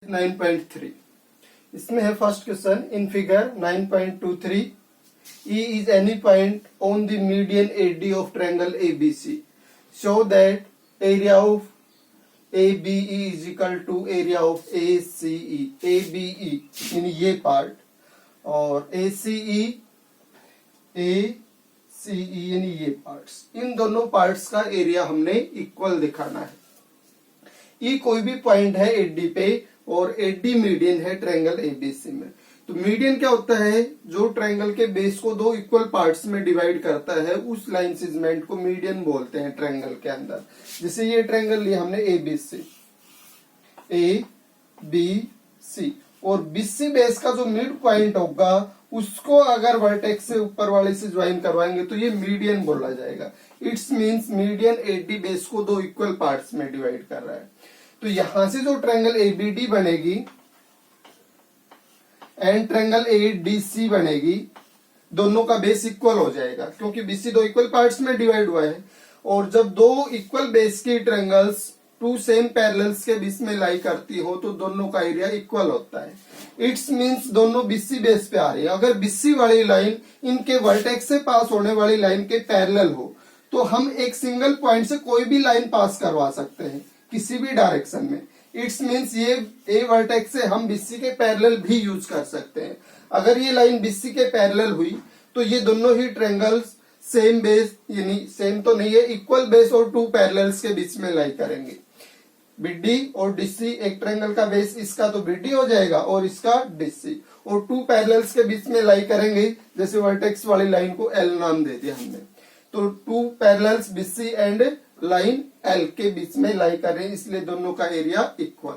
9.3 इसमें है first question in figure 9.23 E is any point on the median AD of triangle ABC. Show that area of ABE is equal to area of ACE. ABE यानी ये part और ACE यानी ये parts, इन दोनों parts का area हमने equal दिखाना है। ई कोई भी पॉइंट है एडी पे और एडी मीडियन है ट्रायंगल एबीसी में। तो मीडियन क्या होता है? जो ट्रायंगल के बेस को दो इक्वल पार्ट्स में डिवाइड करता है, उस लाइन सेगमेंट को मीडियन बोलते हैं ट्रायंगल के अंदर। जैसे ये ट्रायंगल लिया हमने एबीसी, ए बी सी, और बीसी बेस का जो मिड पॉइंट होगा उसको अगर वर्टेक्स से ऊपर वाले से ज्वाइन करवाएंगे तो ये मीडियन बोला जाएगा। It's means median AD base को दो इक्वल पार्ट्स में डिवाइड कर रहा है। तो यहां से जो ट्रायंगल एबीडी बनेगी एंड ट्रायंगल एडीसी बनेगी, दोनों का बेस इक्वल हो जाएगा क्योंकि बीसी दो इक्वल पार्ट्स में डिवाइड हुआ है। और जब दो इक्वल बेस की ट्रायंगल्स टू सेम पैरेलल्स के बीच में लाई करती हो तो दोनों का एरिया इक्वल होता है। इट्स मींस दोनों बीसी बेस पे आ रही है। अगर बीसी वाली लाइन इनके वर्टेक्स से पास होने वाली लाइन के पैरेलल हो तो हम एक सिंगल पॉइंट से कोई भी लाइन पास करवा सकते हैं किसी भी डायरेक्शन में। इट्स मींस ये ए वर्टेक्स से हम बीसी के पैरेलल भी यूज कर सकते हैं। अगर ये लाइन बीसी के पैरेलल हुई तो ये दोनों ही ट्रायंगल्स सेम बेस, यानी सेम तो नहीं है, इक्वल बेस और टू पैरेलल्स के बीच में लाई करेंगे। बीडी और डीसी एक ट्रायंगल का बेस, इसका तो बीडी हो जाएगा और इसका डीसी, और टू पैरेलल्स के बीच में लाई करेंगे। जैसे वर्टेक्स वाली लाइन को एल नाम दे दिया हमने, तो two parallels BC and line L के बीच में लाई करें, इसलिए दोनों का एरिया इक्वल।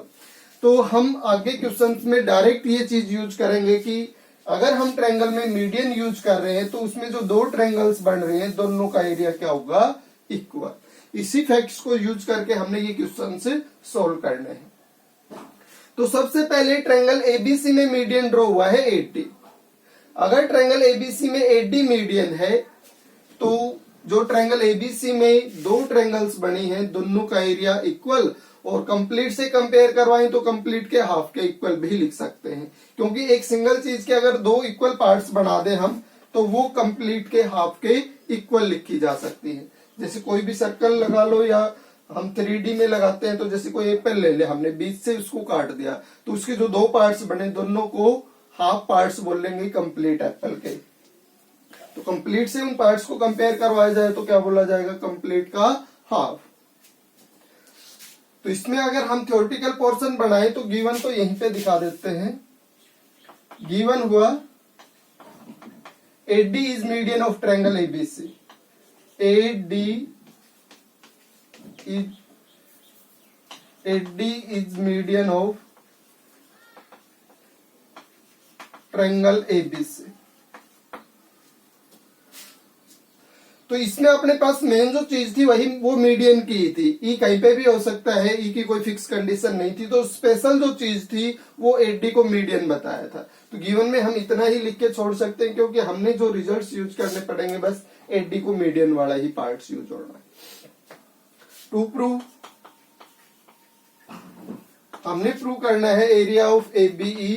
तो हम आगे क्वेश्चंस में डायरेक्ट ये चीज यूज करेंगे कि अगर हम ट्रायंगल में मीडियन यूज कर रहे हैं तो उसमें जो दो ट्रायंगल्स बन रहे हैं दोनों का एरिया क्या होगा? इक्वल। इसी फैक्ट्स को यूज करके हमने ये क्वेश्चन से सोल्व करने हैं। तो सबसे पहले ट्रायंगल एबीसी में मीडियन ड्रॉ हुआ है 80। अगर ट्रायंगल एबीसी में 80 मीडियन है तो जो ट्रायंगल एबीसी में दो ट्रायंगल्स बनी हैं दोनों का एरिया इक्वल, और कंप्लीट से कंपेयर करवाएं तो कंप्लीट के हाफ के इक्वल भी लिख सकते हैं क्योंकि एक सिंगल चीज के अगर दो इक्वल पार्ट्स बना दें हम तो वो कंप्लीट के हाफ के इक्वल लिखी जा सकती है। जैसे कोई भी सर्कल लगा लो या हम 3D में लगाते हैं, तो जैसे कोई एप्पल ले ले, हमने बीच से उसको काट दिया तो उसके जो दो पार्ट्स बने दोनों को हाफ पार्ट्स बोलेंगे कंप्लीट एप्पल के। तो कंप्लीट से उन पार्ट्स को कंपेयर करवाया जाए तो क्या बोला जाएगा? कंप्लीट का हाफ। तो इसमें अगर हम थ्योरेटिकल पोर्शन बनाए तो गिवन तो यहीं पे दिखा देते हैं। गिवन हुआ AD is median of triangle ABC। AD is median of triangle ABC। तो इसमें अपने पास मेन जो चीज थी वही वो मीडियन की ही थी। ई कहीं पे भी हो सकता है, ई की कोई फिक्स कंडीशन नहीं थी। तो स्पेशल जो चीज थी वो एडी को मीडियन बताया था। तो गिवन में हम इतना ही लिख के छोड़ सकते हैं क्योंकि हमने जो रिजल्ट्स यूज करने पड़ेंगे बस एडी को मीडियन वाला ही पार्ट्स यूज होना है। टू प्रूव हमने प्रूव करना है एरिया ऑफ एबीई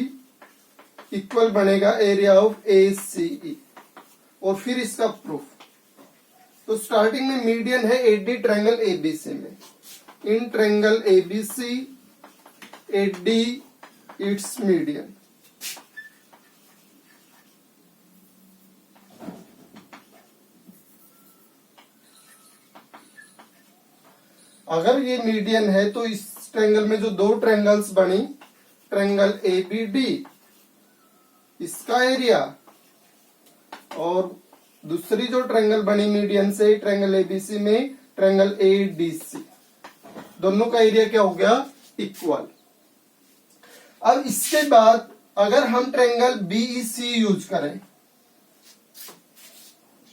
इक्वल बनेगा एरिया ऑफ एसीई, और फिर इसका प्रूफ। तो स्टार्टिंग में मीडियन है एडी ट्रायंगल एबीसी में। In triangle ABC AD it's median. अगर ये मीडियन है तो इस ट्रायंगल में जो दो ट्रायंगल्स बनी, ट्रायंगल एबीडी इसका एरिया और दूसरी जो ट्रायंगल बनी मीडियन से ट्रायंगल एबीसी में ट्रायंगल एडीसी, दोनों का एरिया क्या हो गया? इक्वल। अब इसके बाद अगर हम ट्रायंगल बीईसी यूज करें,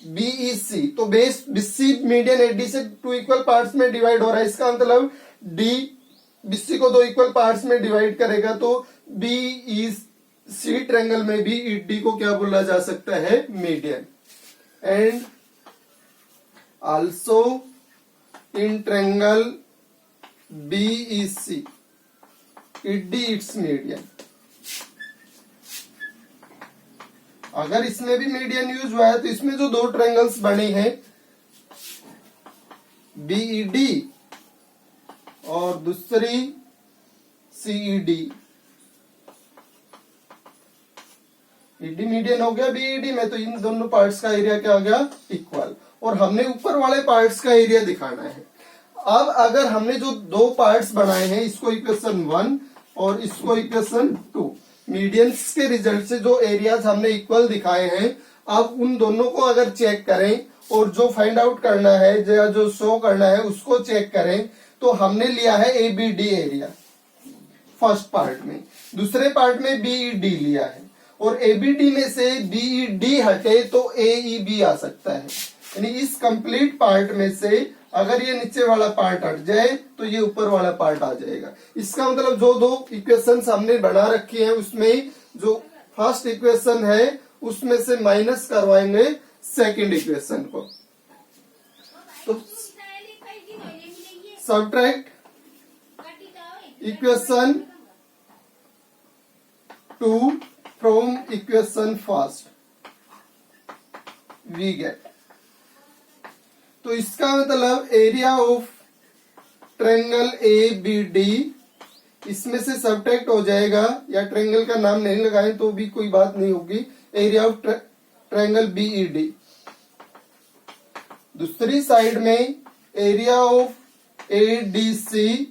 बीईसी तो बेस बीसी मीडियन एडी से टू इक्वल पार्ट्स में डिवाइड हो रहा है। इसका मतलब डी बीसी को दो इक्वल पार्ट्स में डिवाइड करेगा तो बीईसी ट्रायंगल में भी ईडी को क्या बोला जा सकता है? Median. And also in triangle BEC AD it's median. अगर इसमें भी मीडियन यूज हुआ है तो इसमें जो दो ट्रायंगल्स बने हैं BED और दूसरी CED, ED मीडियन हो गया BED में, तो इन दोनों पार्ट्स का एरिया क्या हो गया, इक्वल। और हमने ऊपर वाले पार्ट्स का एरिया दिखाना है। अब अगर हमने जो दो पार्ट्स बनाए हैं, इसको इक्वेशन 1 और इसको इक्वेशन 2, मीडियंस के रिजल्ट से जो एरियाज हमने इक्वल दिखाए हैं, अब उन दोनों को अगर चेक करें और जो फाइंड आउट करना है या जो शो करना है उसको चेक करें, तो हमने लिया है ABD एरिया फर्स्ट पार्ट में, दूसरे पार्ट में BED लिया है, और ABD में से BED हटे तो AEB आ सकता है। यानी इस कंप्लीट पार्ट में से अगर ये नीचे वाला पार्ट हट जाए तो ये ऊपर वाला पार्ट आ जाएगा। इसका मतलब जो दो इक्वेशंस हमने बना रखी है उसमें जो फर्स्ट इक्वेशन है उसमें से माइनस करवाएंगे सेकंड इक्वेशन को। तो subtract equation 2 from equation first, we get. तो इसका मतलब एरिया ऑफ ट्रायंगल ABD इसमें से सब्ट्रैक्ट हो जाएगा, या ट्रायंगल का नाम नहीं लगाएं तो भी कोई बात नहीं होगी, एरिया ऑफ ट्रायंगल BED। दूसरी साइड में एरिया ऑफ ADC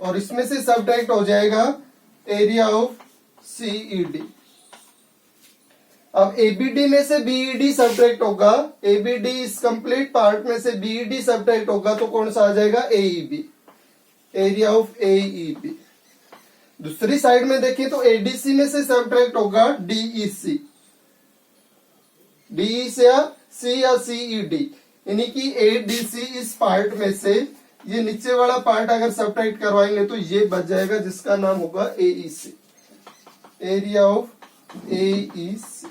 और इसमें से सब्ट्रैक्ट हो जाएगा एरिया ऑफ CED। अब ABD में से BED सब्ट्रैक्ट होगा, ABD इस कंप्लीट पार्ट में से BED सब्ट्रैक्ट होगा तो कौन सा आ जाएगा, AEB, एरिया ऑफ AEB। दूसरी साइड में देखें तो ADC में से सब्ट्रैक्ट होगा DEC, DEC या C या CED, यानी कि ADC इस पार्ट में से ये नीचे वाला पार्ट अगर सब्ट्रैक्ट करवाएंगे तो ये बच जाएगा जिसका नाम होगा AEC, एरिया ऑफ AEC,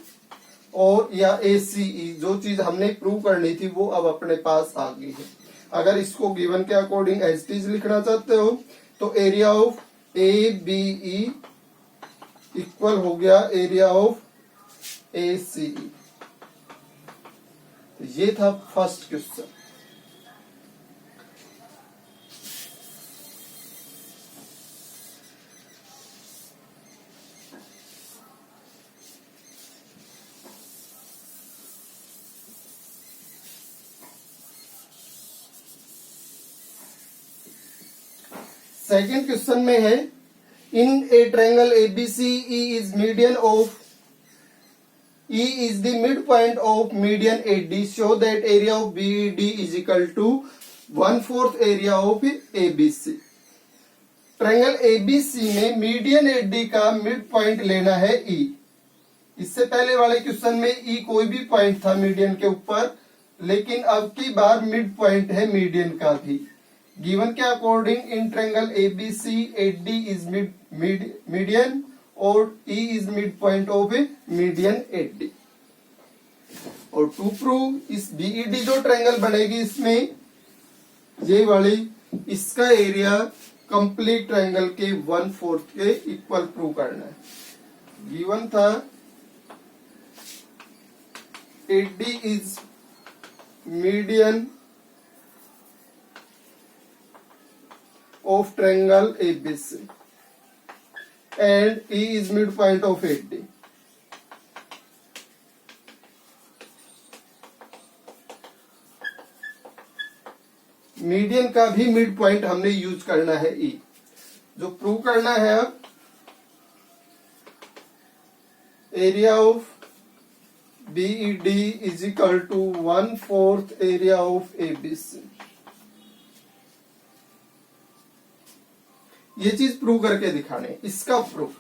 और या ACE। जो चीज हमने प्रूव करनी थी वो अब अपने पास आ गई है। अगर इसको गिवन के अकॉर्डिंग एज इट इज लिखना चाहते हो तो एरिया ऑफ ABE इक्वल हो गया एरिया ऑफ ACE। ये था फर्स्ट क्वेश्चन। सेकेंड क्वेश्चन में है, in a triangle ABC E is median of E is the midpoint of median AD, show that area of BED is equal to 1/4 area of ABC। Triangle ABC में median AD का mid point लेना है E। इससे पहले वाले question में E कोई भी पॉइंट था मीडियन के ऊपर, लेकिन अब की बार मिड पॉइंट है मीडियन का भी। गिवन के according in triangle ABC AD is median और E is mid point of median AD। और टू प्रूव इस BED जो ट्रायंगल बनेगी इसमें ये वाली, इसका एरिया कंप्लीट ट्रायंगल के 1/4 के इक्वल प्रूव करना है। गिवन था AD is median of triangle ABC and E is midpoint of AD। Median का भी मिड पॉइंट हमने यूज करना है E। जो प्रूव करना है अब, area of BED is equal to 1/4 area of ABC। ये चीज प्रूव करके दिखाने, इसका प्रूफ।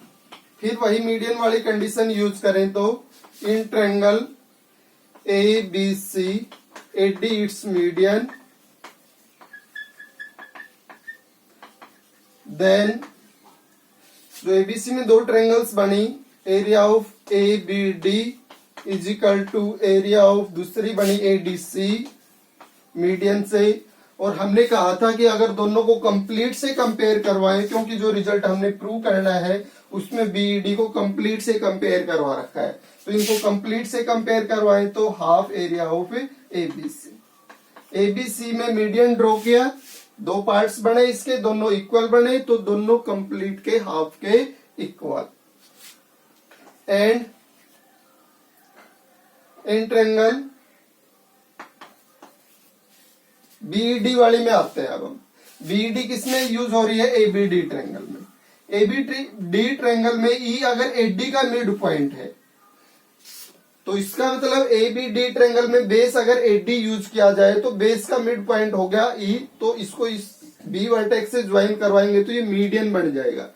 फिर वही मीडियन वाली कंडीशन यूज करें तो in triangle ABC AD it's median, then जो ABC में दो ट्रायंगल्स बनी, area of ABD is equal to area of दूसरी बनी ADC मीडियन से, और हमने कहा था कि अगर दोनों को कंप्लीट से कंपेयर करवाएं, क्योंकि जो रिजल्ट हमने प्रूव करना है उसमें बीईडी को कंप्लीट से कंपेयर करवा रखा है, तो इनको कंप्लीट से कंपेयर करवाएं तो half area of ABC. ABC में मीडियन ड्रॉ किया, दो पार्ट्स बने इसके, दोनों इक्वल बने तो दोनों कंप्लीट के हाफ के equal. And in triangle B.Ed वाली में आते हैं। अब हम बीईडी किसमें यूज हो रही है? एबीडी ट्रायंगल में। एबीडी ट्रायंगल में ई अगर एडी का मिड पॉइंट है तो इसका मतलब एबीडी ट्रायंगल में बेस अगर एडी यूज किया जाए तो बेस का मिड पॉइंट हो गया ई, तो इसको इस बी वर्टेक्स से ज्वाइन करवाएंगे तो ये मीडियन बन जाएगा।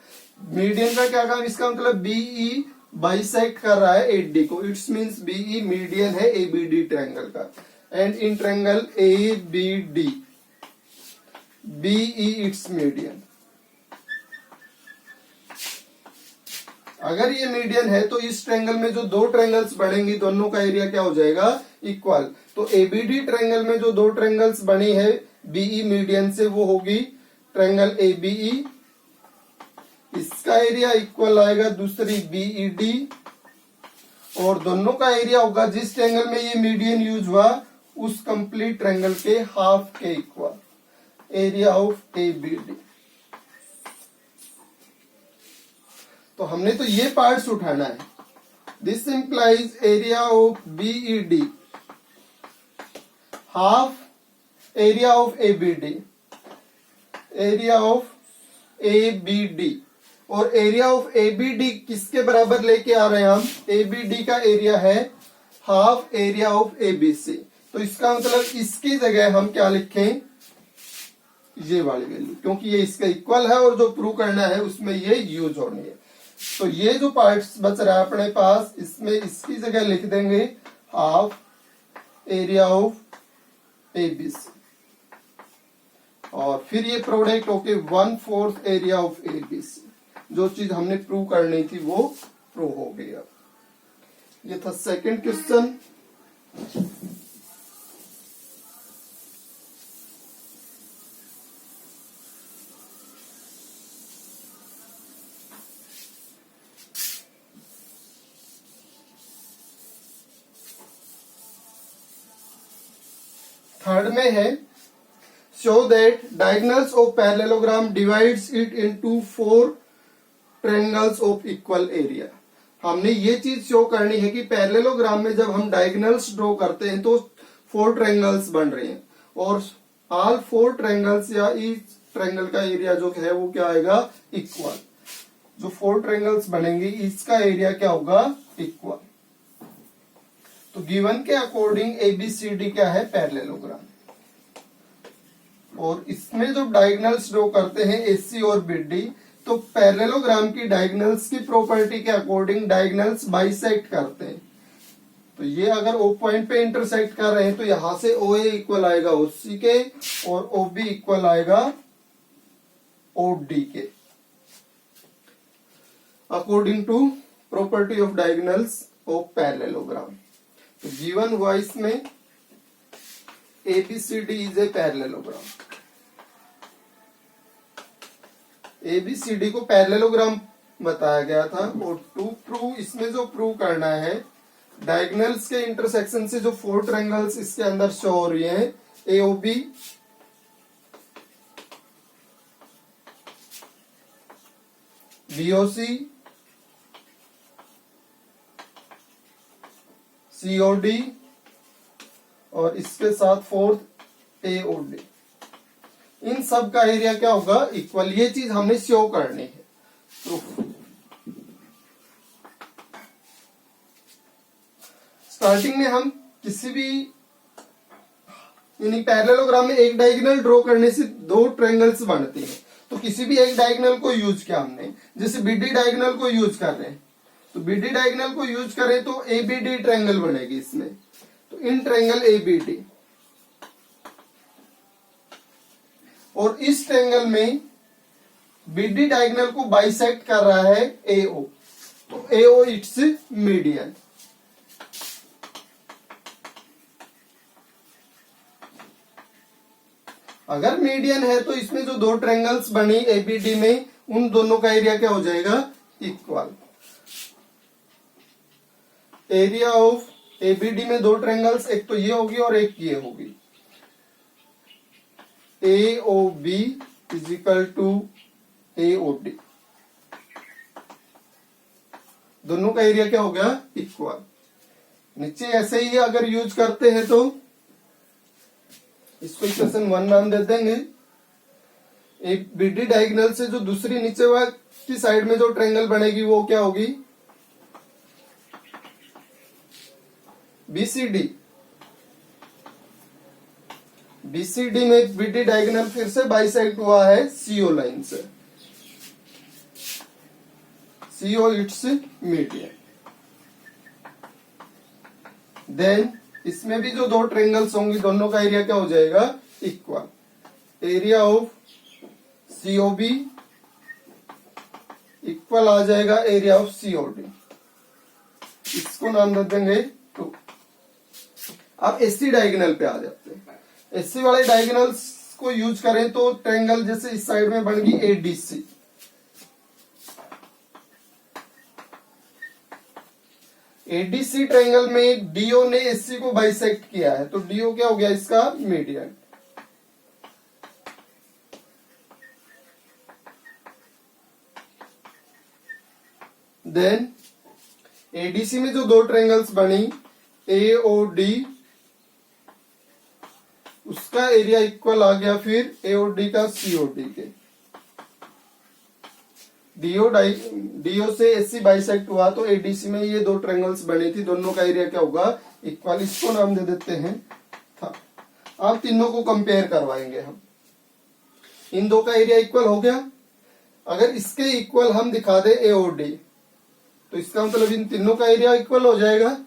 मीडियन का क्या काम? इसका मतलब बीई बाइसेक्ट कर रहा है एडी को, इट्स मींस बीई मीडियन है एबीडी ट्रायंगल का। And in triangle ABD BE it's median. अगर ये मीडियन है तो इस ट्रायंगल में जो दो ट्रायंगल्स बढ़ेंगी दोनों का एरिया क्या हो जाएगा? इक्वल। तो एबीडी ट्रायंगल में जो दो ट्रायंगल्स बनी है बीई मीडियन से वो होगी ट्रायंगल एबीई, इसका एरिया इक्वल आएगा दूसरी बीईडी, और दोनों का एरिया होगा जिस ट्रायंगल में ये मीडियन यूज हुआ उस कंप्लीट ट्रायंगल के हाफ के इक्वल, एरिया ऑफ एबीडी। तो हमने तो ये पार्ट्स उठाना है। This implies area of B.Ed half area of ABD, area of ABD. और एरिया ऑफ एबीडी किसके बराबर लेके आ रहे हैं हम? एबीडी का एरिया है हाफ एरिया ऑफ एबीसी। तो इसका मतलब इसकी जगह हम क्या लिखें? ये वाली वैल्यू, क्योंकि ये इसका इक्वल है और जो प्रूव करना है उसमें ये यूज होनी है। तो ये जो पार्ट्स बच रहा है अपने पास, इसमें इसकी जगह लिख देंगे हाफ एरिया ऑफ एबीसी, और फिर ये प्रोडक्ट होके 1/4 एरिया ऑफ एबीसी। जो चीज हमने प्रूव करनी थी वो प्रूव हो गई। अब ये था सेकंड क्वेश्चन। थर्ड में है show that diagonals of parallelogram divides it into 4 triangles of equal area। हमने ये चीज शो करनी है कि पैरेललोग्राम में जब हम डायगोनल्स ड्रॉ करते हैं तो 4 ट्रायंगल्स बन रहे हैं, और ऑल 4 ट्रायंगल्स या ईच ट्रायंगल का एरिया जो है वो क्या आएगा? इक्वल। जो 4 ट्रायंगल्स बनेंगे इसका एरिया क्या होगा? इक्वल। तो गिवन के अकॉर्डिंग एबीसीडी क्या है? पैरेललोग्राम। और इसमें जो डायगोनल्स ड्रॉ करते हैं एसी और बीडी, तो पैरेललोग्राम की डायगोनल्स की प्रॉपर्टी के अकॉर्डिंग डायगोनल्स बाइसेक्ट करते हैं। तो ये अगर ओ पॉइंट पे इंटरसेक्ट कर रहे हैं तो यहां से ओ ए इक्वल आएगा ओसी के, और ओ बी इक्वल आएगा ओ डी के, according to property of diagonals of parallelogram. तो गिवन हुआ इसमें ABCD is a parallelogram. ABCD को पैरेललोग्राम बताया गया था, और टू प्रूव, इसमें जो प्रूव करना है डायगोनल्स के इंटरसेक्शन से जो 4 ट्रायंगल्स इसके अंदर शो हो रही हैं, AOB, BOC, COD, और इसके साथ 4th AOD, इन सब का एरिया क्या होगा? इक्वल। ये चीज हमने शो करनी है। प्रूफ स्टार्टिंग में हम किसी भी यानी पैरेललोग्राम में एक डायगोनल ड्रॉ करने से 2 ट्रायंगल्स बनते हैं, तो किसी भी एक डायगोनल को यूज किया हमने, जैसे बीडी डायगोनल को यूज कर रहे हैं, तो बीडी डायगोनल को यूज करें तो एबीडी ट्रायंगल बनेगी इसमें। तो इन ट्रायंगल एबीडी, और इस ट्रायंगल में बीडी डायगोनल को बाइसेक्ट कर रहा है एओ, तो एओ इट्स मीडियन। अगर मीडियन है तो इसमें जो दो ट्रायंगल्स बनी एबीडी में, उन दोनों का एरिया क्या हो जाएगा? इक्वल। एरिया ऑफ एबीडी में दो ट्रायंगल्स, एक तो ये होगी और एक ये होगी। AOB is equal to AOD, दोनों का एरिया क्या हो गया? इक्वल। नीचे ऐसे ही अगर यूज करते हैं तो इसको इक्वेशन 1 नाम दे देंगे। एक बीडी डायगोनल से जो दूसरी नीचे की साइड में जो ट्रायंगल बनेगी वो क्या होगी? BCD। BCD में बीडी डायगोनल फिर से बाइसेक्ट हुआ है CO लाइन से। CO it's median. देन इसमें भी जो दो ट्रायंगल्स होंगी दोनों का एरिया क्या हो जाएगा? Equal. Area of COB equal आ जाएगा एरिया ऑफ COD, इसको नाम दे देंगे 2। अब SC डायगोनल पे आ जाते हैं। SC वाले डायगोनल्स को यूज करें तो ट्रायंगल जैसे इस साइड में बन गई ADC। ADC ट्रायंगल में DO ने SC को बाइसेक्ट किया है, तो DO क्या हो गया इसका? मीडियन। देन ADC में जो दो ट्रायंगल्स बनी AOD, उसका एरिया इक्वल आ गया फिर AOD का COD के। DO से SC बाइसेक्ट हुआ तो ADC में ये दो ट्रायंगल्स बनी थी, दोनों का एरिया क्या होगा? इक्वल। इसको नाम दे देते हैं था। अब तीनों को कंपेयर करवाएंगे हम। इन दो का एरिया इक्वल हो गया। अगर इसके इक्वल हम दिखा दे AOD, तो इसका मतलब इन तीनों का एरिया इक्वल हो जाएगा।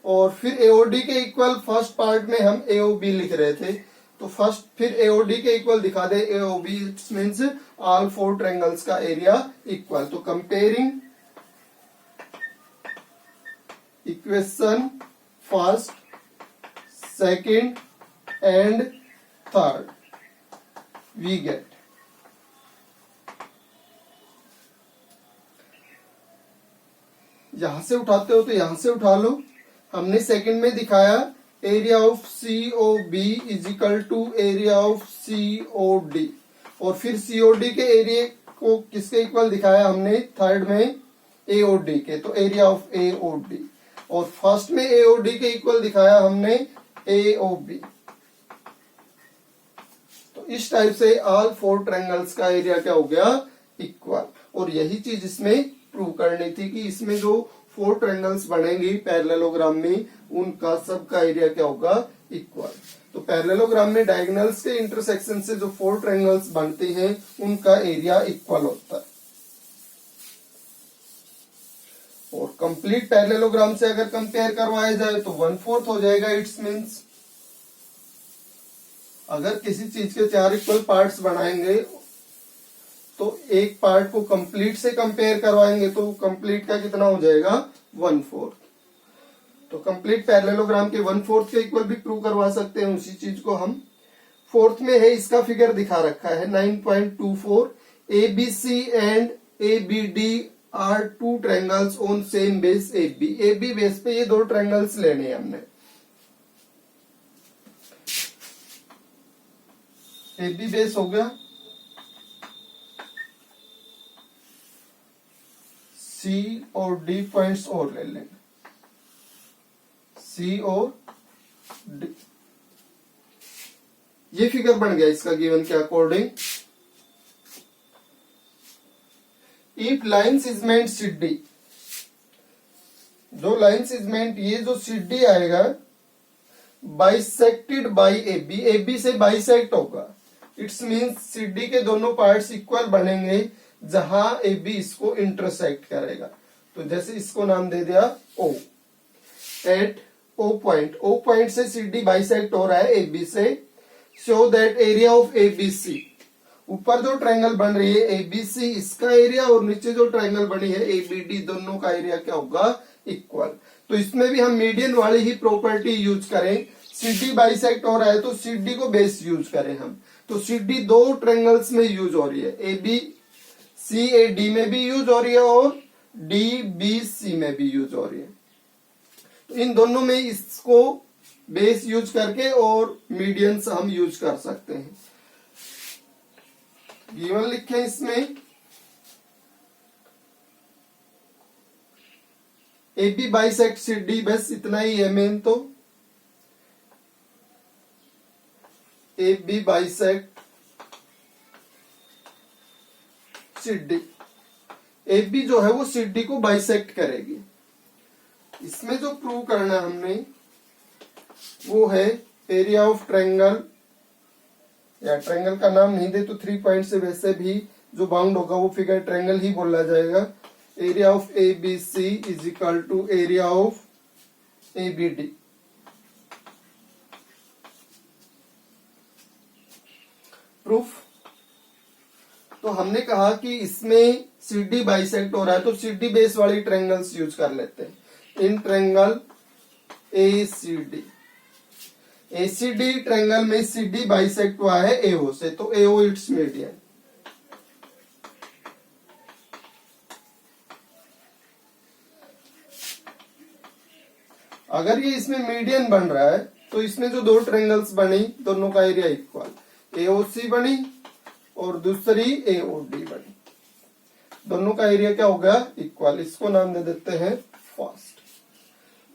और फिर AOD के इक्वल फर्स्ट पार्ट में हम AOB लिख रहे थे, तो फर्स्ट फिर AOD के इक्वल दिखा दे AOB, it means all 4 triangles का एरिया इक्वल। तो comparing equation first, second and third, we get यहां से उठाते हो तो यहां से उठा लो। हमने सेकंड में दिखाया area of COB is equal to area of COD, और फिर COD के एरिया को किसके इक्वल दिखाया हमने? थर्ड में AOD के, तो एरिया ऑफ AOD। और फर्स्ट में AOD के इक्वल दिखाया हमने AOB। तो इस टाइप से ऑल 4 ट्रायंगल्स का एरिया क्या हो गया? इक्वल। और यही चीज इसमें प्रूव करनी थी कि इसमें जो 4 ट्रायंगल्स बनेंगी पैरेललोग्राम में, उनका सबका एरिया क्या होगा? इक्वल। तो पैरेललोग्राम में डायगोनल्स के इंटरसेक्शन से जो 4 ट्रायंगल्स बनते हैं उनका एरिया इक्वल होता है। और कंप्लीट पैरेललोग्राम से अगर कंपेयर करवाया जाए तो 1/4 हो जाएगा। इट्स मींस अगर किसी चीज के 4 इक्वल पार्ट्स बनाएंगे तो एक पार्ट को कंप्लीट से कंपेयर करवाएंगे तो कंप्लीट का कितना हो जाएगा? 1/4। तो कंप्लीट पैरेललोग्राम के 1/4 के इक्वल भी प्रूव करवा सकते हैं उसी चीज को हम। फोर्थ में है, इसका फिगर दिखा रखा है 9.24। ABC and ABD are 2 triangles on same base AB। AB base पे ये 2 ट्रायंगल्स लेने हैं हमने। AB बेस हो गया, C और D पॉइंट्स और ले लेंगे। C और D, ये फिगर बन गया इसका गिवन के according. If line segment CD, जो लाइन सेगमेंट ये जो CD आएगा बाइसेक्टेड बाई AB, AB से बाइसेक्ट होगा, इट्स मीन्स CD के दोनों पार्ट्स इक्वल बनेंगे जहां AB इसको इंटरसेक्ट करेगा। तो जैसे इसको नाम दे दिया O। एट O पॉइंट से CD बाइसेक्ट हो रहा है AB से। Show that area of ABC, ऊपर जो ट्रायंगल बन रही है ABC, इसका एरिया और नीचे जो ट्रायंगल बनी है ABD, दोनों का एरिया क्या होगा? इक्वल। तो इसमें भी हम मीडियन वाली ही प्रॉपर्टी यूज करें। CD बाइसेक्ट हो रहा है तो CD को बेस यूज करें हम। तो सी डी दो ट्रायंगल्स में यूज हो रही है, ए बी सी ए डी में भी यूज हो रही है और डी बी सी में भी यूज हो रही है। तो इन दोनों में इसको बेस यूज करके और मीडियंस हम यूज कर सकते हैं। गिवन लिखें इसमें A B bisect C D, बस इतना ही है मेन। तो A B bisect C D, A B जो है वो सी डी को बाइसेक्ट करेगी। इसमें जो प्रूव करना हमने वो है एरिया ऑफ ट्रायंगल, या ट्रायंगल का नाम नहीं दे तो 3 पॉइंट से वैसे भी जो बाउंड होगा वो फिगर ट्रायंगल ही बोला जाएगा। Area of A B C is equal to area of A B D. Proof, तो हमने कहा कि इसमें सी डी बाइसेक्ट हो रहा है तो सी डी बेस वाली ट्रायंगल्स यूज कर लेते हैं। In triangle A C D, A C D triangle में सी डी बाइसेक्ट हुआ है एओ से, तो एओ इट्स मीडियन। अगर ये इसमें मीडियन बन रहा है तो इसमें जो दो ट्रायंगल्स बनी दोनों का एरिया इक्वल, एओसी बनी और दूसरी एओडी बनी, दोनों का एरिया क्या होगा इक्वल। इसको नाम दे देते हैं फर्स्ट।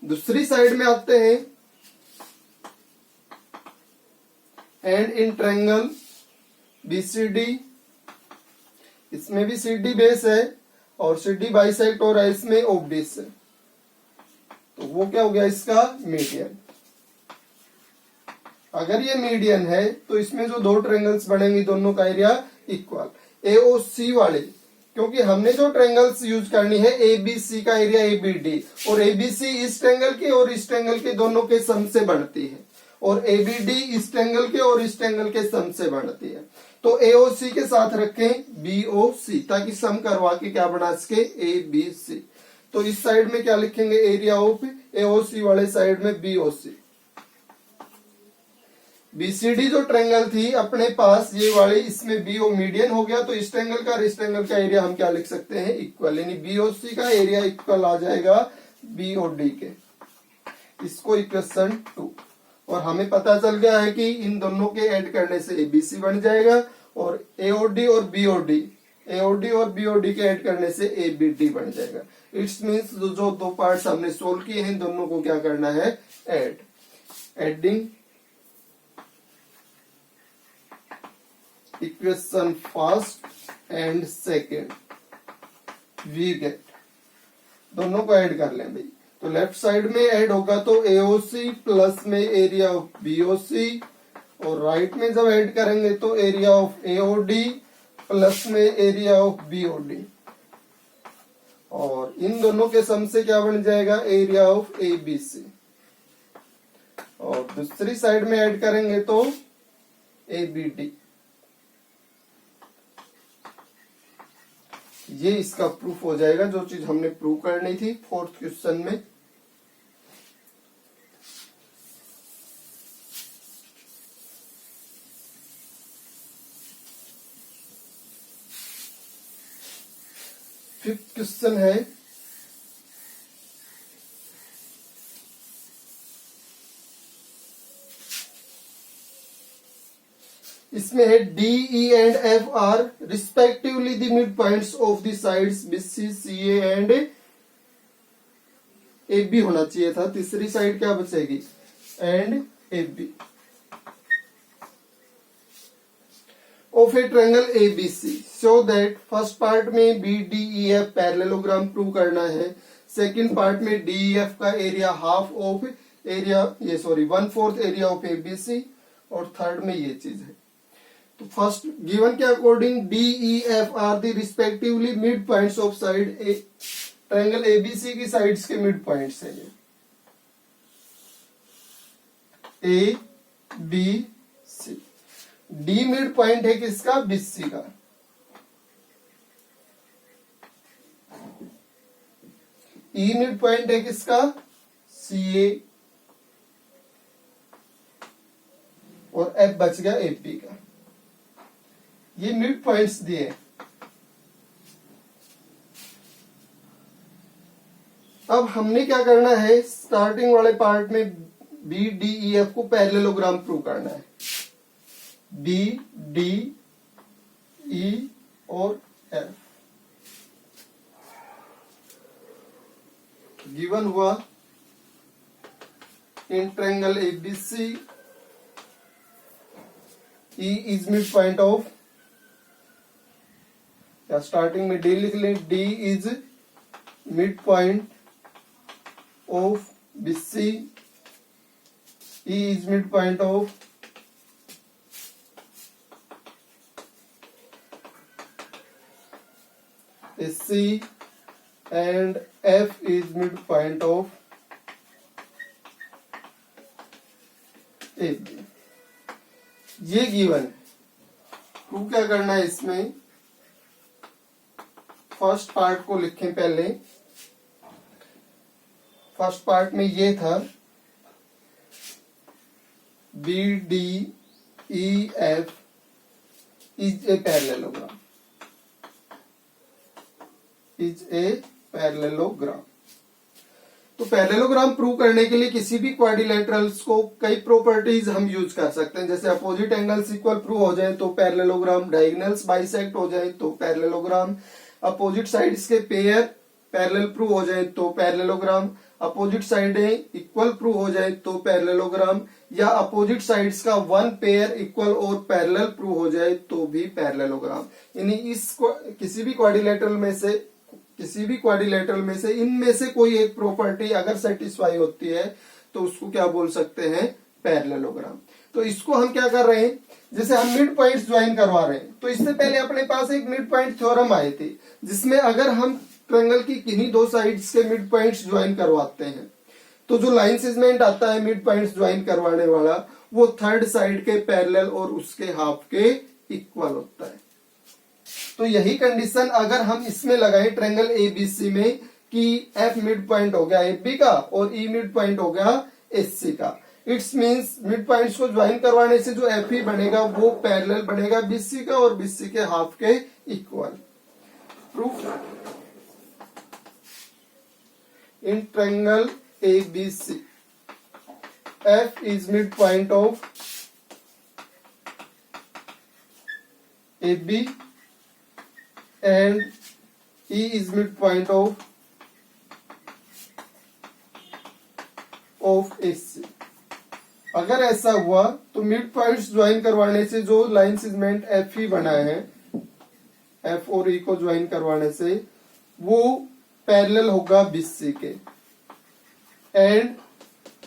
दूसरी साइड में आते हैं एंड इन ट्रायंगल बीसीडी, इसमें भी सीडी बेस है और सीडी बाइसेक्ट हो रहा है इसमें ओबी से, तो वो क्या हो गया इसका मीडियन। अगर ये मीडियन है तो इसमें जो दो ट्रायंगल्स बनेंगे दोनों का एरिया इक्वल। एओसी वाले, क्योंकि हमने जो ट्रायंगल्स यूज करनी है एबीसी का एरिया एबीडी, और एबीसी इस ट्रायंगल के और इस ट्रायंगल के दोनों के सम से बनती है, और एबीडी इस ट्रायंगल के और इस ट्रायंगल के सम से बनती है। तो एओसी के साथ रखें बीओसी ताकि सम करवा के क्या बना सके एबीसी। तो इस साइड में क्या लिखेंगे एरिया ऑफ एओसी वाले साइड में बीओसी। बीसीडी जो ट्रायंगल थी अपने पास ये वाली, इसमें बीओ मीडियन हो गया तो इस ट्रायंगल का और इस ट्रायंगल का एरिया हम क्या लिख सकते हैं इक्वल, यानी बीओसी का एरिया इक्वल आ जाएगा बीओडी के। इसको इक्वेशन 2, और हमें पता चल गया है कि इन दोनों के ऐड करने से एबीसी बन जाएगा और एओडी और बीओडी, एओडी और बीओडी के ऐड करने से एबीडी बन जाएगा। इट्स मीन्स जो दो पार्ट्स हमने सोल्व किए हैं दोनों को क्या करना है add. Adding equation first and second we get, दोनों को ऐड कर लें भाई। तो लेफ्ट साइड में ऐड होगा तो एओसी प्लस में एरिया ऑफ बीओसी, और राइट में जब ऐड करेंगे तो एरिया ऑफ एओडी प्लस में एरिया ऑफ बीओडी, और इन दोनों के सम से क्या बन जाएगा एरिया ऑफ एबीसी, और दूसरी साइड में ऐड करेंगे तो एबीडी। ये इसका प्रूफ हो जाएगा जो चीज हमने प्रूव करनी थी फोर्थ क्वेश्चन में। फिफ्थ क्वेश्चन है इसमें है D E and F are respectively the mid points of the sides BC C and A B होना चाहिए था, तीसरी साइड क्या बचेगी and A B of a triangle ABC, so that first part में B D E F parallelogram prove करना है, second part में डी ई एफ का area half of area 1/4 area of ABC, और थर्ड में ये चीज है। तो फर्स्ट गिवन के according D E F are the respectively mid points of side A, triangle ABC की साइड्स के मिड पॉइंट्स है ये A B C. D mid point है किसका बीसी का, ई मिड पॉइंट है किसका सी ए, और एफ बच गया एपी का। ये मिड पॉइंट्स दिए। अब हमने क्या करना है, स्टार्टिंग वाले पार्ट में बी डी ई एफ को पैरेललोग्राम प्रूव करना है। बी डी ई और एफ गिवन हुआ इन triangle ABC, E is mid point of, या स्टार्टिंग में डी लिख लें, D is mid point of BC, E is mid point of SC and F is mid point of AB। ये given है। Prove क्या करना है इसमें, फर्स्ट पार्ट को लिखें पहले। फर्स्ट पार्ट में ये था B D E F is a parallelogram, is a parallelogram. तो पैरेललोग्राम प्रूव करने के लिए किसी भी क्वाड्रिलेटरल्स को कई प्रॉपर्टीज हम यूज कर सकते हैं। जैसे अपोजिट एंगल्स इक्वल प्रूव हो जाए तो पैरेललोग्राम, डायगोनल्स बाइसेक्ट हो जाए तो पैरेललोग्राम, अपोजिट साइड्स के पेयर पैरेलल प्रूव हो जाए तो पैरेललोग्राम, अपोजिट साइडें इक्वल प्रूव हो जाए तो पैरेललोग्राम, या अपोजिट साइड्स का वन पेयर इक्वल और पैरेलल प्रूव हो जाए तो भी पैरेललोग्राम। यानी इस किसी भी क्वाड्रिलेटरल में से इनमें से कोई एक प्रॉपर्टी अगर सेटिस्फाई होती है तो उसको क्या बोल सकते हैं, पैरेललोग्राम। तो इसको हम क्या कर रहे हैं, जैसे हम मिड पॉइंट्स ज्वाइन करवा रहे हैं, तो इससे पहले अपने पास एक मिड पॉइंट थ्योरम आए थे, जिसमें अगर हम ट्रायंगल की किन्हीं दो साइड्स के मिड पॉइंट्स ज्वाइन करवाते हैं तो जो लाइन सेगमेंट आता है मिड पॉइंट्स ज्वाइन करवाने वाला, वो थर्ड साइड के पैरेलल और उसके हाफ के इक्वल होता है। तो यही कंडीशन अगर हम इसमें लगाए ट्रायंगल एबीसी में कि एफ मिड पॉइंट हो गया एबी का और ई मिड पॉइंट हो गया एससी का, इट्स मींस मिड पॉइंट्स को ज्वाइन करवाने से जो एफ ई बनेगा वो पैरेलल बनेगा बीसी का और बीसी के हाफ के equal. Proof, in triangle ABC F is mid point of AB and E is midpoint of AC। अगर ऐसा हुआ तो मिड पॉइंट्स ज्वाइन करवाने से जो लाइन सेगमेंट एफ ई बना है, एफ और ई को ज्वाइन करवाने से वो पैरेलल होगा बीसी के, एंड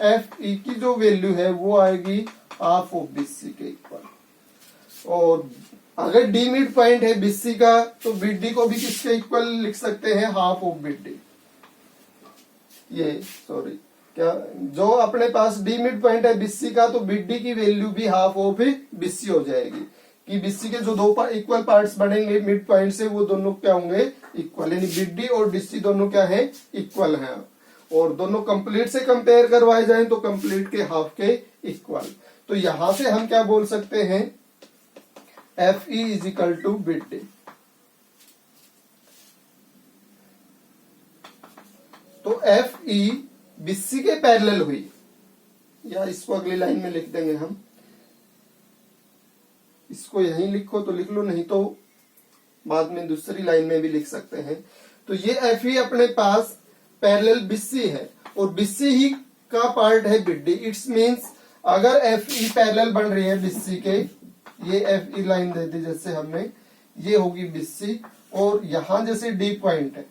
एफ ई की जो वैल्यू है वो आएगी हाफ ऑफ बीसी के इक्वल। और अगर डी मिड पॉइंट है बीसी का तो बीडी को भी किसके इक्वल लिख सकते हैं, हाफ ऑफ बीडी। ये सॉरी क्या, जो अपने पास डी मिड पॉइंट है बीसी का तो बीडी की वैल्यू भी हाफ ऑफ बीसी हो जाएगी, कि बीसी के जो दो इक्वल पार्ट्स बनेंगे मिड पॉइंट से वो दोनों क्या होंगे, इक्वल। यानी बीडी और डीसी दोनों क्या है, इक्वल है। और दोनों कंप्लीट से कंपेयर करवाए जाएं तो कंप्लीट के हाफ के इक्वल। तो यहां से हम क्या बोल सकते हैं, F E is equal to BD. तो एफ ई बीसी के पैरेलल हुई, या इसको अगली लाइन में लिख देंगे हम, इसको यहीं लिखो तो लिख लो, नहीं तो बाद में दूसरी लाइन में भी लिख सकते हैं। तो ये एफ ई अपने पास पैरेलल बीसी है और बीसी ही का पार्ट है बीडी। इट्स मींस अगर एफ ई पैरेलल बन रही है बीसी के, ये एफ ई लाइन दे दी जैसे हमने, ये होगी बीसी और यहां जैसे डी पॉइंट है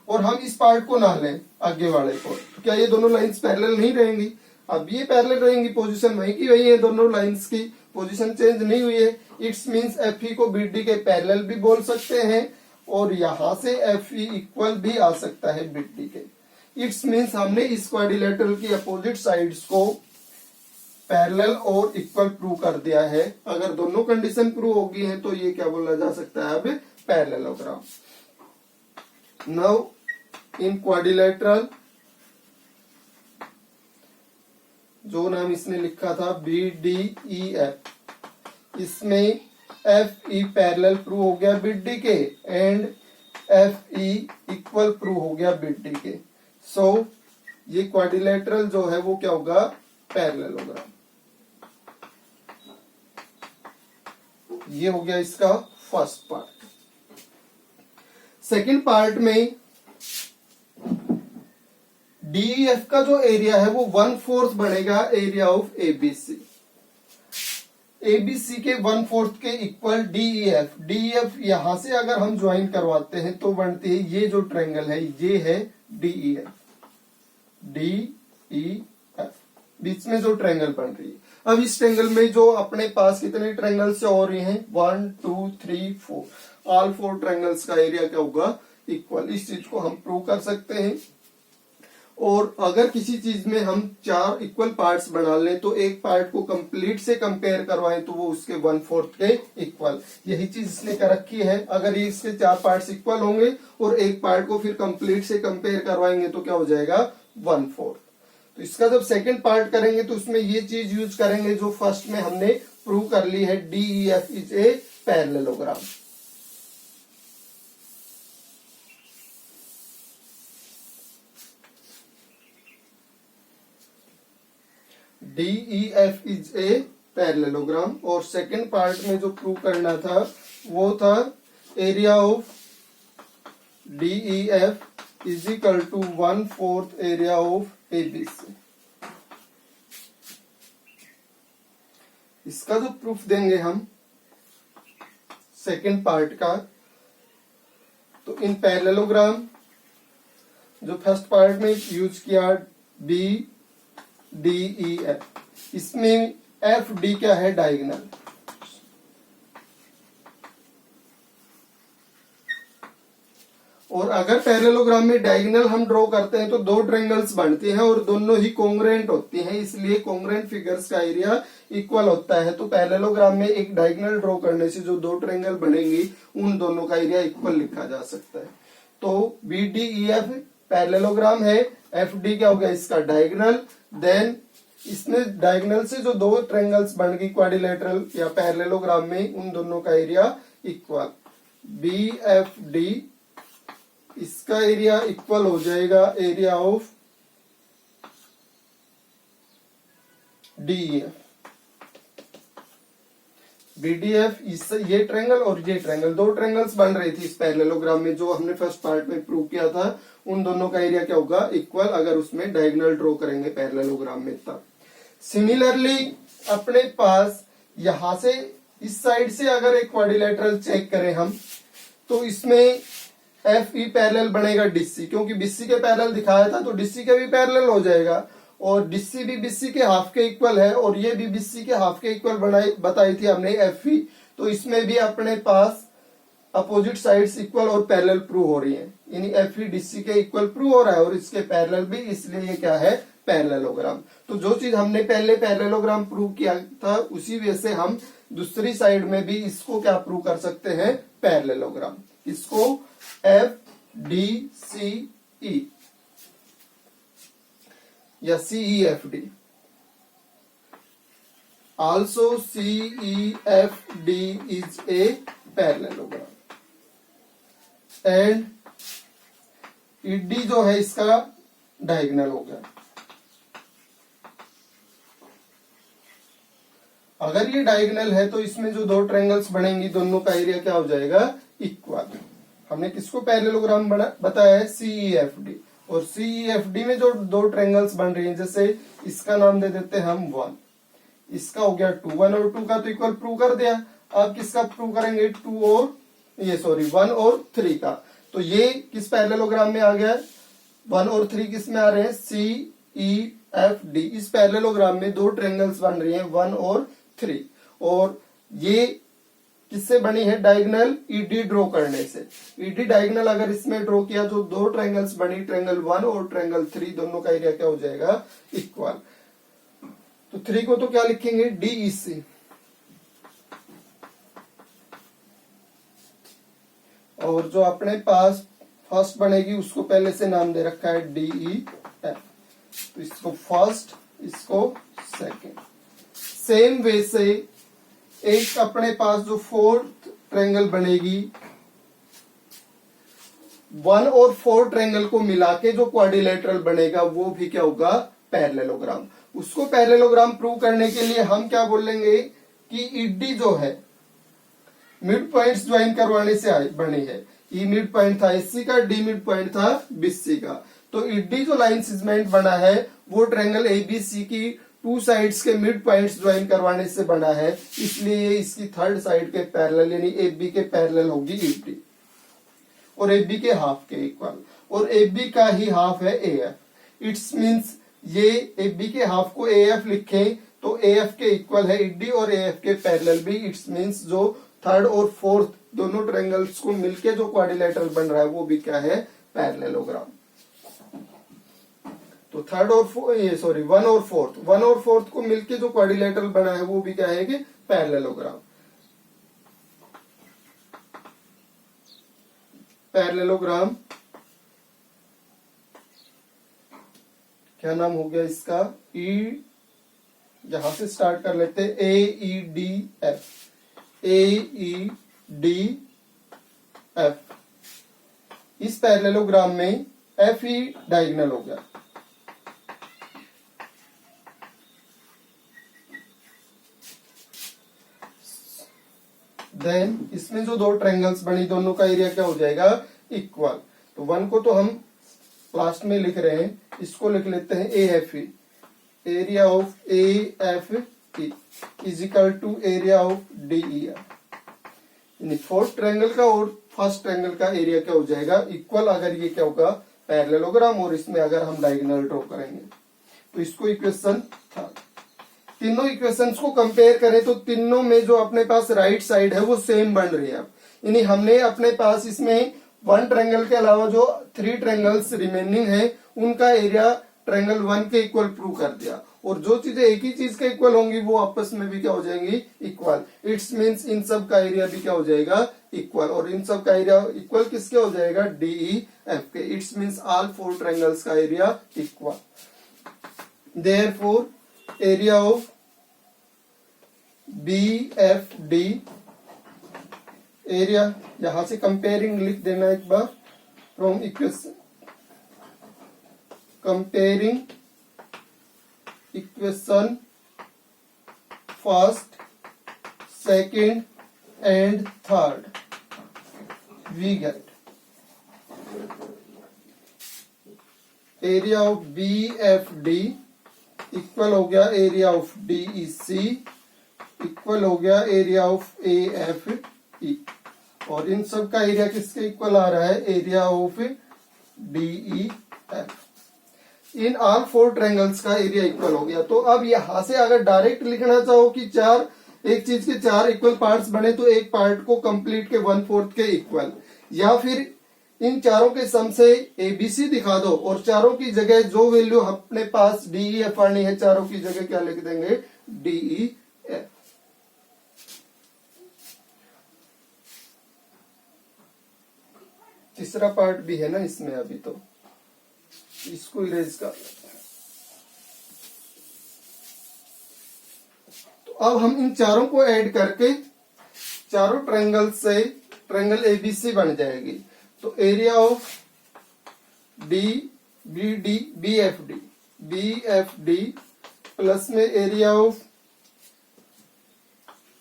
और हम इस पार्ट को ना लें आगे वाले को, तो क्या ये दोनों लाइंस पैरेलल नहीं रहेंगी? अब ये पैरेलल रहेंगी, पोजीशन वही की वही है, दोनों लाइंस की पोजीशन चेंज नहीं हुई है। इट्स मींस एफ ई को बीडी के पैरेलल भी बोल सकते हैं और यहां से एफ ई इक्वल भी आ सकता है बीडी के। इट्स मींस हमने इस क्वाड्रिलेटरल की अपोजिट साइड्स को पैरेलल और इक्वल प्रूव कर दिया है। अगर दोनों कंडीशन प्रूव होगी हैं तो ये क्या बोला जा सकता है, अब पैरेललोग्राम। नाउ इन क्वाड्रिलेटरल, जो नाम इसने लिखा था बी डी ई एफ, इसमें एफ ई पैरेलल प्रूव हो गया बिड डी के and F E equal prove हो गया बिड डी के। सो ये क्वाड्रिलेटरल जो है वो क्या होगा, पैरेललोग्राम। ये हो गया इसका फर्स्ट पार्ट। सेकंड पार्ट में डीईएफ का जो एरिया है वो 1/4 बनेगा एरिया ऑफ एबीसी। एबीसी के 1/4 के इक्वल डीईएफ। डीईएफ यहां से अगर हम ज्वाइन करवाते हैं तो बनती है ये जो ट्रायंगल है, ये है डीईएफ। डीईएफ बीच में जो ट्रायंगल बन रही है। अब इस ट्रायंगल में जो अपने पास कितने ट्रायंगल्स हो रही हैं, 1 2 3 4, ऑल 4 ट्रायंगल्स का एरिया क्या होगा, इक्वल। इस चीज को हम प्रूव कर सकते हैं। और अगर किसी चीज में हम 4 इक्वल पार्ट्स बना लें तो एक पार्ट को कंप्लीट से कंपेयर करवाएं तो वो उसके 1/4 के इक्वल। यही चीज इसने कर रखी है। अगर ये इसके 4 पार्ट्स इक्वल होंगे और एक पार्ट को फिर कंप्लीट से कंपेयर करवाएंगे तो क्या हो जाएगा, 1/4। तो इसका जब सेकंड पार्ट करेंगे तो उसमें ये चीज यूज करेंगे जो फर्स्ट में हमने प्रूव कर ली है, DEF is a parallelogram. DEF is a parallelogram. और सेकंड पार्ट में जो प्रूव करना था वो था area of DEF is equal to 1/4 area of ABC। इसका जो प्रूफ देंगे हम सेकंड पार्ट का, तो इन पैरेललोग्राम जो फर्स्ट पार्ट में यूज किया BDEF, इसमें FD क्या है, डायगोनल। और अगर पैरेललोग्राम में डायगोनल हम ड्रॉ करते हैं तो 2 ट्रायंगल्स बनते हैं और दोनों ही कॉन्ग्रुएंट होती हैं, इसलिए कॉन्ग्रुएंट फिगर्स का एरिया इक्वल होता है। तो पैरेललोग्राम में एक डायगोनल ड्रॉ करने से जो 2 ट्रायंगल बनेंगी उन दोनों का एरिया इक्वल लिखा जा सकता है। तो BDEF पैरेललोग्राम है, FD क्या हो गया, इसका डायगोनल। देन इसमें डायगोनल से जो 2 ट्रायंगल्स बन गई क्वाड्रिलेटरल या पैरेललोग्राम में, उन दोनों का एरिया इक्वल। BFD इसका एरिया इक्वल हो जाएगा एरिया ऑफ DEF। BDF ये ट्रायंगल और ये ट्रायंगल, 2 ट्रायंगल्स बन रही थी इस पैरेललोग्राम में जो हमने फर्स्ट पार्ट में प्रूव किया था। उन दोनों का एरिया क्या होगा, इक्वल, अगर उसमें डायगोनल ड्रॉ करेंगे पैरेललोग्राम में तब। सिमिलरली अपने पास यहां से इस साइड से अगर एक क्वाड्रिलेटरल चेक करें हम, तो इसमें FE पैरेलल बनेगा DC, क्योंकि BC के पैरेलल दिखाया था तो DC के भी पैरेलल हो जाएगा। और DC भी BC के हाफ के इक्वल है और ये भी BC के हाफ के इक्वल बताई थी हमने FE। तो इसमें भी अपने पास अपोजिट साइड्स इक्वल और पैरेलल प्रूव हो रही हैं, यानी FE DC के इक्वल प्रूव हो रहा है और इसके पैरेलल भी, इसलिए ये क्या है, पैरेललोग्राम। तो जो चीज हमने पहले पैरेललोग्राम प्रूव किया था उसी वजह से हम दूसरी साइड में भी इसको क्या प्रूव कर सकते हैं, पैरेललोग्राम। इसको FDCE या CEFD, also CEFD is a parallelogram and ED जो है इसका डायगोनल हो गया। अगर ये डायगोनल है तो इसमें जो 2 ट्रायंगल्स बनेंगी दोनों का एरिया क्या हो जाएगा, इक्वल। हमने किसको पैरेललोग्राम बताया है, CEFD। और CEFD में जो 2 ट्रायंगल्स बन रही हैं, जैसे इसका नाम दे देते हैं हम 1, इसका हो गया 2, 1 और 2 का तो इक्वल प्रूव कर दिया। अब किसका प्रूव करेंगे, 1 और 3 का। तो ये किस पैरेललोग्राम में आ गया, 1 और 3 किस में आ रहे हैं, CEFD। इस पैरेललोग्राम में 2 ट्रायंगल्स बन रही हैं, 1 और 3, और ये किससे बनी है, डायगोनल ED ड्रॉ करने से। ED डायगोनल अगर इसमें ड्रॉ किया तो 2 ट्रायंगल्स बनी, ट्रायंगल 1 और ट्रायंगल 3, दोनों का एरिया क्या हो जाएगा, इक्वल। तो 3 को तो क्या लिखेंगे, DEC। और जो अपने पास फर्स्ट बनेगी उसको पहले से नाम दे रखा है DEF। तो इसको फर्स्ट, इसको सेकंड। सेम वे से एक अपने पास जो फोर्थ ट्रायंगल बनेगी, 1 और 4 ट्रायंगल को मिला के जो क्वाड्रिलेटरल बनेगा वो भी क्या होगा, पैरेललोग्राम। उसको पैरेललोग्राम प्रूव करने के लिए हम क्या बोलेंगे कि ईडी जो है मिड पॉइंट्स ज्वाइन करवाने से बनी है। ई मिड पॉइंट था एससी का, डी मिड पॉइंट था बीसी का। तो ईडी जो लाइन सेगमेंट बना है वो ट्रायंगल एबीसी की 2 साइड्स के मिड पॉइंट्स ज्वाइन करवाने से बना है, इसलिए इसकी थर्ड साइड के पैरेलल यानी एबी के पैरेलल होगी ईडी और एबी के हाफ के इक्वल, और एबी का ही हाफ है एएफ। इट्स मींस ये एबी के हाफ को एएफ लिखे तो एएफ के इक्वल है ईडी और एएफ के पैरेलल भी। इट्स मींस जो थर्ड और फोर्थ दोनों ट्रायंगल्स को मिलके जो क्वाड्रिलेटरल बन रहा है वो भी क्या है, पैरेललोग्राम। तो थर्ड और 1 और 4 को मिलके जो क्वाड्रिलेटरल बना है वो भी क्या है कि पैरेललोग्राम। पैरेललोग्राम क्या नाम हो गया इसका, ई, यहां से स्टार्ट कर लेते हैं, ए ई डी एफ, ए ई डी एफ। इस पैरेललोग्राम में एफ ही डायगोनल हो गया। देन इसमें जो 2 ट्रायंगल्स बनी दोनों का एरिया क्या हो जाएगा, इक्वल। तो 1 को तो हम लास्ट में लिख रहे हैं, इसको लिख लेते हैं A F E, area of A F E is equal to area of D E F. यानी फोर्थ ट्रायंगल का और फर्स्ट ट्रायंगल का एरिया क्या हो जाएगा, इक्वल, अगर ये क्या होगा पैरेललोग्राम, और इसमें अगर हम डायगोनल ड्रॉ करेंगे। तो इसको इक्वेशन था। तीनों इक्वेशंस को कंपेयर करें तो तीनों में जो अपने पास राइट साइड है वो सेम बन रही है। यानी हमने अपने पास इसमें 1 ट्रायंगल के अलावा जो 3 ट्रायंगल्स रिमेनिंग है उनका एरिया ट्रायंगल 1 के इक्वल प्रूव कर दिया, और जो चीजें एक ही चीज के इक्वल होंगी वो आपस में भी क्या हो जाएंगी, इक्वल। इट्स मींस इन सब का एरिया भी क्या हो जाएगा, इक्वल, और इन सब का एरिया इक्वल किसके हो जाएगा, डीई एफ के। इट्स मींस ऑल 4 ट्रायंगल्स का area equal. Therefore area of B F D, area यहां से कंपेयरिंग लिख देना एक बार, from equation, comparing equation first, second and third, we get area of B F D equal हो गया area of D E C equal हो गया area of A F E, और इन सब का एरिया किसके इक्वल आ रहा है, area of DE F. In all 4 triangles का एरिया इक्वल हो गया। तो अब यहां से अगर डायरेक्ट लिखना चाहो कि एक चीज के 4 इक्वल पार्ट्स बने तो एक पार्ट को कंप्लीट के 1/4 के इक्वल, या फिर इन चारों के सम से एबीसी दिखा दो और चारों की जगह जो वैल्यू अपने पास डीई एफ आनी है चारों की जगह क्या लिख देंगे, डीई एफ। तीसरा पार्ट भी है ना इसमें, अभी तो इसको इरेज कर लेते हैं। तो अब हम इन चारों को ऐड करके चारों ट्रायंगल से ट्रायंगल एबीसी बन जाएगी। तो area of D B D B F D plus में एरिया ऑफ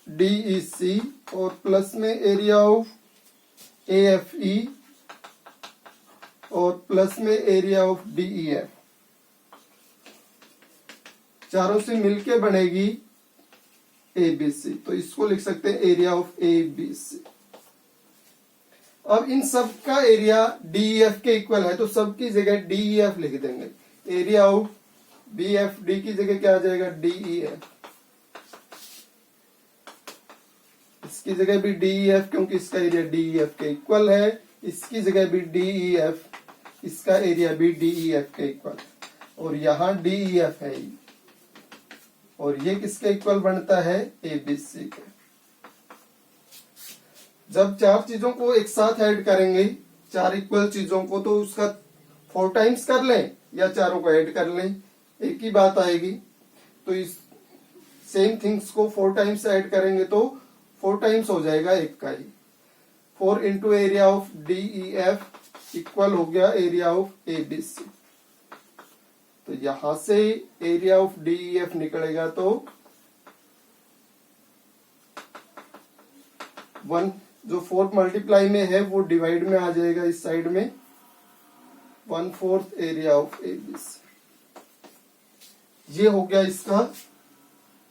डीई सी और प्लस में area of A F E और प्लस में एरिया ऑफ डीई एफ, चारों से मिलके बनेगी एबीसी। तो इसको लिख सकते हैं एरिया ऑफ एबीसी। अब इन सब का एरिया डीई एफ के इक्वल है तो सबकी जगह डीई एफ लिख देंगे। Area of B F D की जगह क्या आ जाएगा, डीई एफ। इसकी जगह भी डीई एफ क्योंकि इसका एरिया डीई एफ के इक्वल है, इसकी जगह भी डीई एफ, इसका एरिया भी डीई एफ के इक्वल, और यहां डीई एफ है, और ये किसके इक्वल बनता है, एबीसी के। जब 4 चीजों को एक साथ ऐड करेंगे, 4 इक्वल चीजों को, तो उसका 4 टाइम्स कर लें या चारों को ऐड कर लें, एक ही बात आएगी। तो इस सेम थिंग्स को 4 टाइम्स ऐड करेंगे तो 4 टाइम्स हो जाएगा एक का ही। 4 into area of D E F equal हो गया area of A B C. तो यहां से area of D E F निकलेगा तो 1 जो 4 मल्टीप्लाई में है वो डिवाइड में आ जाएगा इस साइड में, 1/4 area of A B C. ये हो गया इसका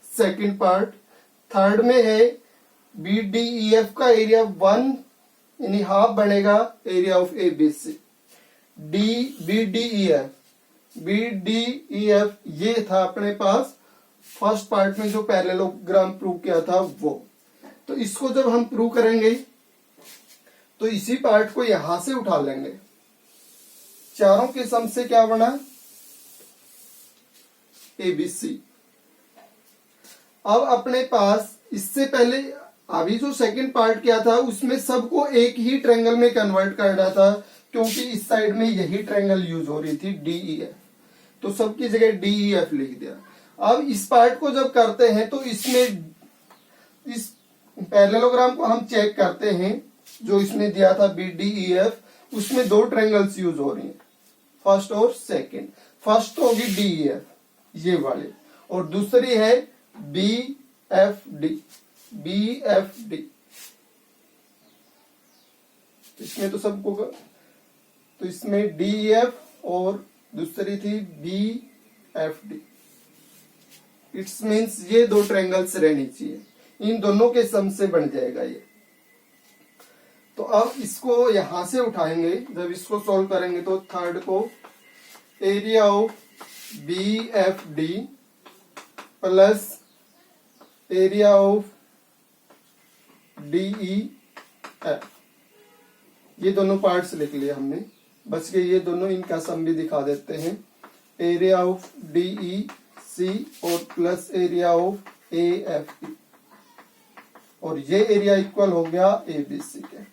सेकंड पार्ट। थर्ड में है बी डी ई एफ का एरिया 1.5 बनेगा area of A B C. B D E F ये था अपने पास फर्स्ट पार्ट में जो पैरेललोग्राम प्रूव किया था वो। तो इसको जब हम प्रूव करेंगे तो इसी पार्ट को यहां से उठा लेंगे। चारों के सम से क्या बना, ABC। अब अपने पास इससे पहले अभी जो सेकंड पार्ट किया था उसमें सबको एक ही ट्रायंगल में कन्वर्ट करना था, क्योंकि इस साइड में यही ट्रायंगल यूज हो रही थी DEF, तो सबकी जगह DEF लिख दिया। अब इस पार्ट को जब करते हैं तो इसमें इस पैरेललोग्राम को हम चेक करते हैं, जो इसमें दिया था BDEF, उसमें 2 ट्रायंगल्स यूज हो रही हैं, फर्स्ट और सेकंड। फर्स्ट तो होगी DEF ये वाले, और दूसरी है BFD। इसमें तो सबको, तो इसमें DEF और दूसरी थी BFD। इट्स मीन्स ये 2 ट्रायंगल्स रहनी चाहिए, इन दोनों के सम से बन जाएगा ये। तो अब इसको यहां से उठाएंगे, जब इसको सॉल्व करेंगे तो थर्ड को area of BFD plus area of DEF, ये दोनों पार्ट्स लिख लिए हमने, बच गए ये दोनों, इनका सम भी दिखा देते हैं। एरिया ऑफ DEC और प्लस एरिया ऑफ AFE, और ये एरिया इक्वल हो गया ABC के।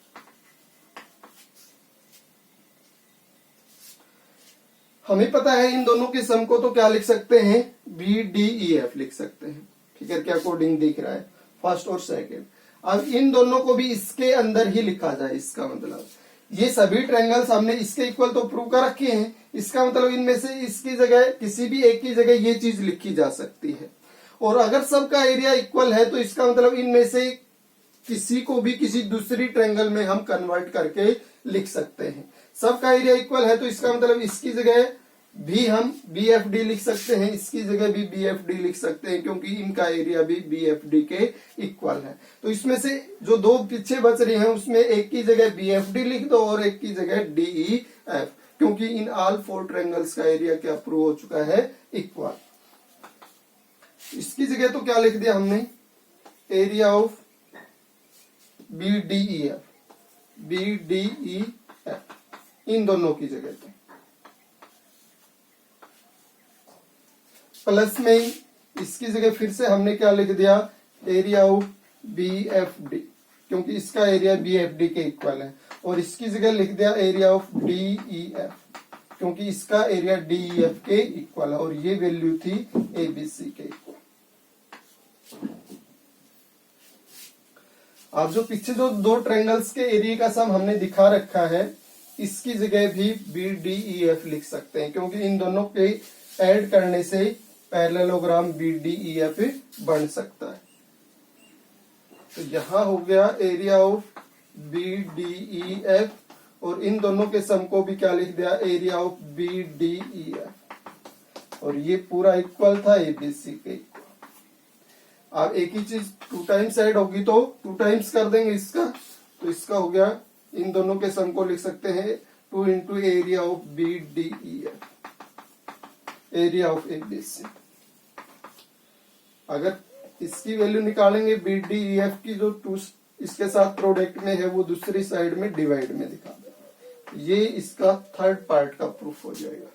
हमें पता है इन दोनों के सम को तो क्या लिख सकते हैं, BDEF लिख सकते हैं, फिगर के अकॉर्डिंग दिख रहा है फर्स्ट और सेकंड। अब इन दोनों को भी इसके अंदर ही लिखा जाए, इसका मतलब ये सभी ट्रायंगल्स हमने इसके इक्वल तो प्रूव कर रखे हैं, इसका मतलब इनमें से इसकी जगह किसी भी एक की जगह ये चीज लिखी जा सकती है। और अगर सबका एरिया इक्वल है तो इसका मतलब इनमें से किसी को भी किसी दूसरी ट्रायंगल में हम कन्वर्ट करके लिख सकते हैं। सबका एरिया इक्वल है तो इसका मतलब इसकी जगह भी हम BFD लिख सकते हैं, इसकी जगह भी BFD लिख सकते हैं, क्योंकि इनका एरिया भी BFD के इक्वल है। तो इसमें से जो 2 पीछे बच रही हैं उसमें एक की जगह BFD लिख दो और एक की जगह DEF, क्योंकि इन ऑल 4 ट्रायंगल्स का एरिया क्या प्रूव हो चुका है, इक्वल। इसकी जगह तो क्या लिख दिया हमने, एरिया ऑफ BDEF, इन दोनों की जगह पे प्लस में इसकी जगह फिर से हमने क्या लिख दिया, एरिया ऑफ BFD, क्योंकि इसका एरिया BFD के इक्वल है, और इसकी जगह लिख दिया एरिया ऑफ DEF, क्योंकि इसका एरिया DEF के इक्वल है, और ये वैल्यू थी ABC के इक्वल। अब जो पीछे जो 2 ट्रायंगल्स के एरिया का सम हमने दिखा रखा है, इसकी जगह भी BDEF लिख सकते हैं, क्योंकि इन दोनों के ऐड करने से पैरेललोग्राम BDEF बन सकता है। तो यहां हो गया एरिया ऑफ BDEF, और इन दोनों के सम को भी क्या लिख दिया, एरिया ऑफ BDEF, और ये पूरा इक्वल था ABC के इक्वल। अब एक ही चीज 2 टाइम्स ऐड होगी तो 2 टाइम्स कर देंगे इसका, तो इसका हो गया, इन दोनों के सम को लिख सकते हैं 2 into area of BDEF, area of ABC। अगर इसकी वैल्यू निकालेंगे BDEF की, जो 2 इसके साथ प्रोडक्ट में है वो दूसरी साइड में डिवाइड में दिखा दें, ये इसका थर्ड पार्ट का प्रूफ हो जाएगा।